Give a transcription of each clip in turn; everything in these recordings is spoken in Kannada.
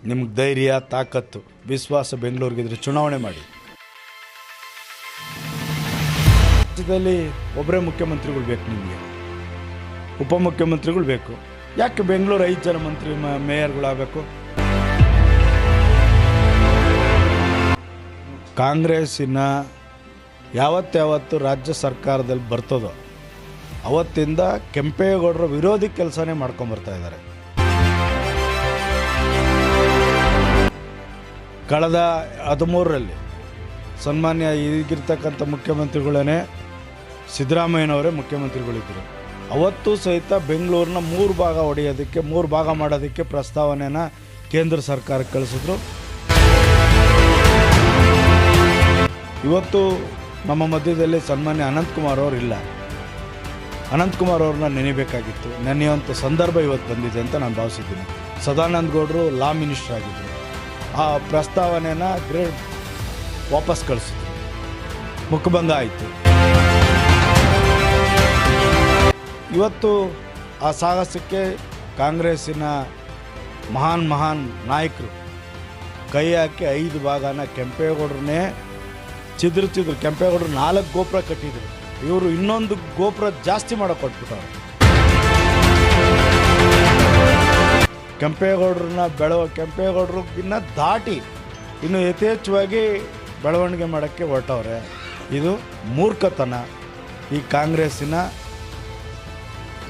ನಿಮ್ಗೆ ಧೈರ್ಯ, ತಾಕತ್ತು, ವಿಶ್ವಾಸ ಬೆಂಗಳೂರಿಗಿದ್ರೆ ಚುನಾವಣೆ ಮಾಡಿ. ರಾಜ್ಯದಲ್ಲಿ ಒಬ್ಬರೇ ಮುಖ್ಯಮಂತ್ರಿಗಳು ಬೇಕು, ನಿಮಗೆ ಉಪಮುಖ್ಯಮಂತ್ರಿಗಳು ಬೇಕು. ಯಾಕೆ ಬೆಂಗಳೂರು 5 ಜನ ಮಂತ್ರಿ ಮೇಯರ್ಗಳಾಗಬೇಕು? ಕಾಂಗ್ರೆಸ್ಸಿನ ಯಾವತ್ತು ರಾಜ್ಯ ಸರ್ಕಾರದಲ್ಲಿ ಬರ್ತದೋ ಅವತ್ತಿಂದ ಕೆಂಪೇಗೌಡರ ವಿರೋಧಿ ಕೆಲಸನೇ ಮಾಡ್ಕೊಂಬರ್ತಾ ಇದ್ದಾರೆ. ಕಳೆದ 13ರಲ್ಲಿ ಸನ್ಮಾನ್ಯ ಈಗಿರ್ತಕ್ಕಂಥ ಮುಖ್ಯಮಂತ್ರಿಗಳೇ ಸಿದ್ದರಾಮಯ್ಯನವರೇ ಮುಖ್ಯಮಂತ್ರಿಗಳಿದ್ದರು. ಅವತ್ತು ಸಹಿತ ಬೆಂಗಳೂರನ್ನ 3 ಭಾಗ ಹೊಡೆಯೋದಕ್ಕೆ, 3 ಭಾಗ ಮಾಡೋದಕ್ಕೆ ಪ್ರಸ್ತಾವನೆಯನ್ನು ಕೇಂದ್ರ ಸರ್ಕಾರಕ್ಕೆ ಕಳಿಸಿದ್ರು. ಇವತ್ತು ನಮ್ಮ ಮಧ್ಯದಲ್ಲಿ ಸನ್ಮಾನ್ಯ ಅನಂತಕುಮಾರ್ ಅವರು ಇಲ್ಲ. ಅನಂತಕುಮಾರ್ ಅವ್ರನ್ನ ನೆನೆಯಬೇಕಾಗಿತ್ತು. ನೆನೆಯುವಂಥ ಸಂದರ್ಭ ಇವತ್ತು ಬಂದಿದೆ ಅಂತ ನಾನು ಭಾವಿಸಿದ್ದೀನಿ. ಸದಾನಂದ ಗೌಡರು ಲಾ ಮಿನಿಸ್ಟರ್ ಆಗಿದ್ದರು. ಆ ಪ್ರಸ್ತಾವನೆನ ಗ್ರೇಡ್ ವಾಪಸ್ ಕಳಿಸಿದ್ರು, ಮುಖಭಂಗ ಆಯಿತು. ಇವತ್ತು ಆ ಸಾಹಸಕ್ಕೆ ಕಾಂಗ್ರೆಸ್ಸಿನ ಮಹಾನ್ ನಾಯಕರು ಕೈ ಹಾಕಿ 5 ಭಾಗನ ಕೆಂಪೇಗೌಡರನ್ನೇ ಚಿದ್ರು. ಕೆಂಪೇಗೌಡರು 4 ಗೋಪುರ ಕಟ್ಟಿದ್ರು. ಇವರು ಇನ್ನೊಂದು ಗೋಪುರ ಜಾಸ್ತಿ ಮಾಡೋಕೆ ಕೊಟ್ಬಿಟ್ಟವ್ರು. ಕೆಂಪೇಗೌಡರಿಗಿನ್ನ ದಾಟಿ ಇನ್ನು ಯಥೇಚ್ಛವಾಗಿ ಬೆಳವಣಿಗೆ ಮಾಡೋಕ್ಕೆ ಹೊರಟವ್ರೆ. ಇದು ಮೂರ್ಖತನ. ಈ ಕಾಂಗ್ರೆಸ್ಸಿನ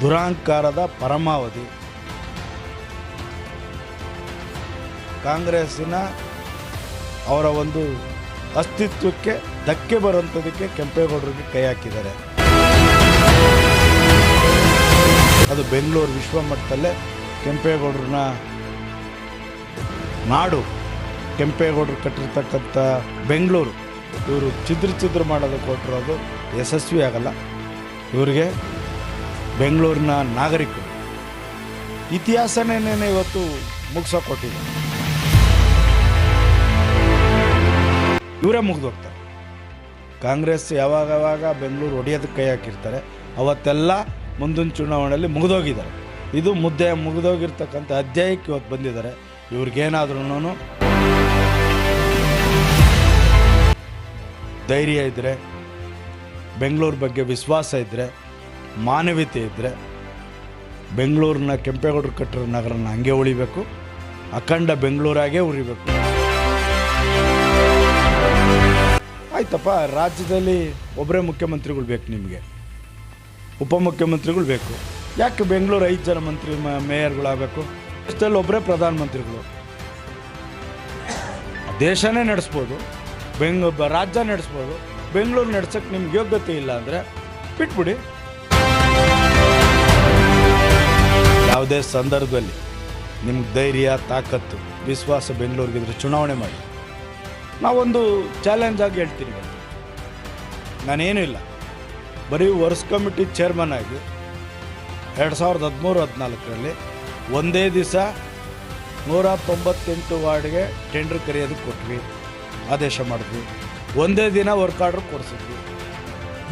ದುರಹಂಕಾರದ ಪರಮಾವಧಿ. ಕಾಂಗ್ರೆಸ್ಸಿನ ಅವರ ಒಂದು ಅಸ್ತಿತ್ವಕ್ಕೆ ಧಕ್ಕೆ ಬರುವಂಥದಕ್ಕೆ ಕೆಂಪೇಗೌಡರಿಗೆ ಕೈ ಹಾಕಿದ್ದಾರೆ. ಅದು ಬೆಂಗಳೂರು ವಿಶ್ವಮಟ್ಟದಲ್ಲೇ ಕೆಂಪೇಗೌಡರನ್ನ ನಾಡು, ಕೆಂಪೇಗೌಡರು ಕಟ್ಟಿರ್ತಕ್ಕಂಥ ಬೆಂಗಳೂರು ಇವರು ಚಿದ್ರ ಮಾಡೋದಕ್ಕೆ ಕೊಟ್ಟಿರೋದು ಯಶಸ್ವಿ ಆಗಲ್ಲ. ಇವರಿಗೆ ಬೆಂಗಳೂರಿನ ನಾಗರಿಕರು ಇತಿಹಾಸನೇ ಇವತ್ತು ಮುಗಿಸೋ ಕೊಟ್ಟಿದೆ. ಇವರೇ ಮುಗಿದೋಗ್ತಾರೆ. ಕಾಂಗ್ರೆಸ್ ಯಾವಾಗ ಬೆಂಗಳೂರು ಹೊಡೆಯೋದಕ್ಕೆ ಕೈ ಹಾಕಿರ್ತಾರೆ ಅವತ್ತೆಲ್ಲ ಮುಂದಿನ ಚುನಾವಣೆಯಲ್ಲಿ ಮುಗಿದೋಗಿದ್ದಾರೆ. ಇದು ಮುಗಿದೋಗಿರ್ತಕ್ಕಂಥ ಅಧ್ಯಾಯಕ್ಕೆ ಇವತ್ತು ಬಂದಿದ್ದಾರೆ. ಇವ್ರಿಗೇನಾದ್ರೂ ಧೈರ್ಯ ಇದ್ದರೆ, ಬೆಂಗಳೂರು ಬಗ್ಗೆ ವಿಶ್ವಾಸ ಇದ್ದರೆ, ಮಾನವೀಯತೆ ಇದ್ದರೆ, ಬೆಂಗಳೂರನ್ನ ಕೆಂಪೇಗೌಡರು ಕಟ್ಟಿರೋ ನಗರನ ಹಂಗೆ ಉಳಿಬೇಕು, ಅಖಂಡ ಬೆಂಗಳೂರಾಗೇ ಉಳಿಬೇಕು. ಆಯ್ತಪ್ಪ, ರಾಜ್ಯದಲ್ಲಿ ಒಬ್ಬರೇ ಮುಖ್ಯಮಂತ್ರಿಗಳು ಬೇಕು, ನಿಮಗೆ ಉಪಮುಖ್ಯಮಂತ್ರಿಗಳು ಬೇಕು. ಯಾಕೆ ಬೆಂಗಳೂರು 5 ಜನ ಮಂತ್ರಿ ಮೇಯರ್ಗಳಾಗಬೇಕು? ದೇಶದಲ್ಲಿ ಒಬ್ಬರೇ ಪ್ರಧಾನಮಂತ್ರಿಗಳು. ದೇಶನೇ ನಡೆಸ್ಬೋದು, ರಾಜ್ಯ ನಡೆಸ್ಬೋದು. ಬೆಂಗಳೂರು ನಡೆಸೋಕ್ಕೆ ನಿಮ್ಗೆ ಯೋಗ್ಯತೆ ಇಲ್ಲ ಅಂದರೆ ಬಿಟ್ಬಿಡಿ. ಯಾವುದೇ ಸಂದರ್ಭದಲ್ಲಿ ನಿಮ್ಗೆ ಧೈರ್ಯ, ತಾಕತ್ತು, ವಿಶ್ವಾಸ ಬೆಂಗಳೂರಿಗಿದ್ರೆ ಚುನಾವಣೆ ಮಾಡಿ. ನಾವೊಂದು ಚಾಲೆಂಜ್ ಆಗಿ ಹೇಳ್ತೀನಿ, ನಾನೇನೂ ಇಲ್ಲ, ಬರೀ ವರ್ಷ ಕಮಿಟಿ ಚೇರ್ಮನ್ ಆಗಿ 2013-14ರಲ್ಲಿ ಒಂದೇ ದಿವಸ 198 ವಾರ್ಡ್ಗೆ ಟೆಂಡರ್ ಕರೆಯೋದಕ್ಕೆ ಕೊಟ್ವಿ, ಆದೇಶ ಮಾಡಿದ್ವಿ. ಒಂದೇ ದಿನ ವರ್ಕ್ ಆರ್ಡ್ರ್ ಕೊಡಿಸಿದ್ವಿ.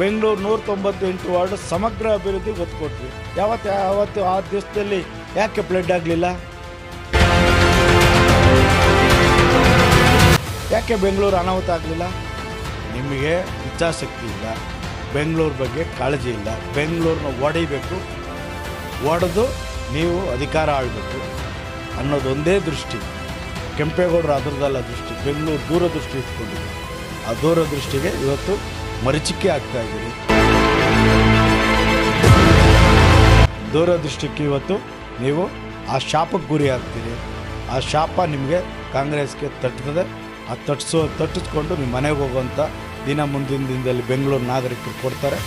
ಬೆಂಗಳೂರು 198 ವಾರ್ಡ್ ಸಮಗ್ರ ಅಭಿವೃದ್ಧಿಗೆ ಒತ್ತು ಕೊಟ್ವಿ. ಯಾವತ್ತು ಆ ದಿವಸದಲ್ಲಿ ಯಾಕೆ ಫ್ಲಡ್ ಆಗಲಿಲ್ಲ? ಯಾಕೆ ಬೆಂಗಳೂರು ಅನಾಹುತ ಆಗಲಿಲ್ಲ? ನಿಮಗೆ ಇಚ್ಛಾಶಕ್ತಿ ಇಲ್ಲ, ಬೆಂಗಳೂರು ಬಗ್ಗೆ ಕಾಳಜಿ ಇಲ್ಲ. ಬೆಂಗಳೂರನ್ನ ಒಡೆದು ನೀವು ಅಧಿಕಾರ ಆಳಬೇಕು ಅನ್ನೋದೊಂದೇ ದೃಷ್ಟಿ. ಕೆಂಪೇಗೌಡರು ಅದರದಲ್ಲ ದೃಷ್ಟಿ, ಬೆಂಗಳೂರು ದೂರದೃಷ್ಟಿ ಇಟ್ಕೊಂಡಿದೆ. ಆ ದೂರದೃಷ್ಟಿಗೆ ಇವತ್ತು ಮರೀಚಿಕೆ ಆಗ್ತಾ ಇದ್ದೀರಿ. ದೂರದೃಷ್ಟಿಗೆ ಇವತ್ತು ನೀವು ಆ ಶಾಪಕ್ಕೆ ಗುರಿ ಆಗ್ತೀರಿ. ಆ ಶಾಪ ನಿಮಗೆ ಕಾಂಗ್ರೆಸ್ಗೆ ತಟ್ಟುತ್ತದೆ. ಆ ತಟ್ಟಿಸ್ಕೊಂಡು ನಿಮ್ಮ ಮನೆಗೆ ಹೋಗುವಂಥ ದಿನ ಮುಂದಿನ ದಿನದಲ್ಲಿ ಬೆಂಗಳೂರು ನಾಗರಿಕರು ಕೊಡ್ತಾರೆ.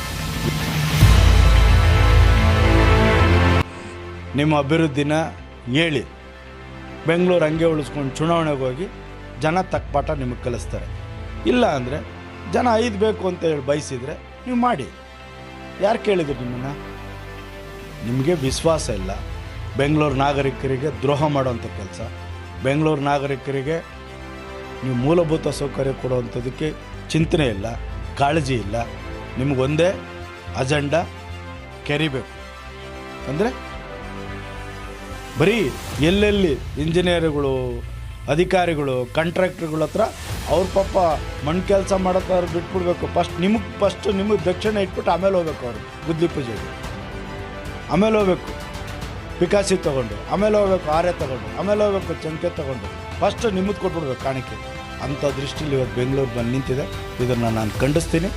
ನಿಮ್ಮ ಅಭಿವೃದ್ಧಿನ ಹೇಳಿ ಬೆಂಗಳೂರು ಹಂಗೆ ಉಳಿಸ್ಕೊಂಡು ಚುನಾವಣೆಗೆ ಹೋಗಿ ಜನ ತಕ್ಕ ಪಾಠ ನಿಮಗೆ ಕಲಿಸ್ತಾರೆ. ಇಲ್ಲ ಅಂದರೆ ಜನ 5 ಬೇಕು ಅಂತ ಹೇಳಿ ಬಯಸಿದರೆ ನೀವು ಮಾಡಿ. ಯಾರು ಕೇಳಿದ್ರು ನಿಮ್ಮನ್ನು? ನಿಮಗೆ ವಿಶ್ವಾಸ ಇಲ್ಲ. ಬೆಂಗಳೂರು ನಾಗರಿಕರಿಗೆ ದ್ರೋಹ ಮಾಡುವಂಥ ಕೆಲಸ. ಬೆಂಗಳೂರು ನಾಗರಿಕರಿಗೆ ನೀವು ಮೂಲಭೂತ ಸೌಕರ್ಯ ಕೊಡುವಂಥದ್ದಕ್ಕೆ ಚಿಂತನೆ ಇಲ್ಲ, ಕಾಳಜಿ ಇಲ್ಲ. ನಿಮಗೊಂದೇ ಅಜೆಂಡಾ ಕೆರಿಬೇಕು. ಅಂದರೆ ಬರೀ ಎಲ್ಲೆಲ್ಲಿ ಇಂಜಿನಿಯರ್ಗಳು ಅಧಿಕಾರಿಗಳು ಕಾಂಟ್ರಾಕ್ಟ್ರುಗಳ ಹತ್ರ ಅವ್ರ ಪಾಪ ಮಣ್ಣು ಕೆಲಸ ಮಾಡೋಕ್ಕಾದ್ರು ಬಿಟ್ಬಿಡ್ಬೇಕು. ಫಸ್ಟ್ ನಿಮಗೆ ದಕ್ಷಿಣ ಇಟ್ಬಿಟ್ಟು ಆಮೇಲೆ ಹೋಗ್ಬೇಕು ಅವರು ಗುದ್ಲಿ ಪೂಜೆಗೆ, ಆಮೇಲೆ ಹೋಗ್ಬೇಕು ಪಿಕಾಸಿ ತೊಗೊಂಡು, ಆಮೇಲೆ ಹೋಗ್ಬೇಕು ಆರೆ ತೊಗೊಂಡು, ಆಮೇಲೆ ಹೋಗ್ಬೇಕು ಚಂಕೆ ತೊಗೊಂಡು, ಫಸ್ಟ್ ನಿಮ್ಮದು ಕೊಟ್ಬಿಡ್ಬೇಕು ಕಾಣಿಕೆ. ಅಂಥ ದೃಷ್ಟಿಲಿ ಇವತ್ತು ಬೆಂಗಳೂರು ಬಂದು ನಿಂತಿದೆ. ಇದನ್ನು ನಾನು ಖಂಡಿಸ್ತೀನಿ.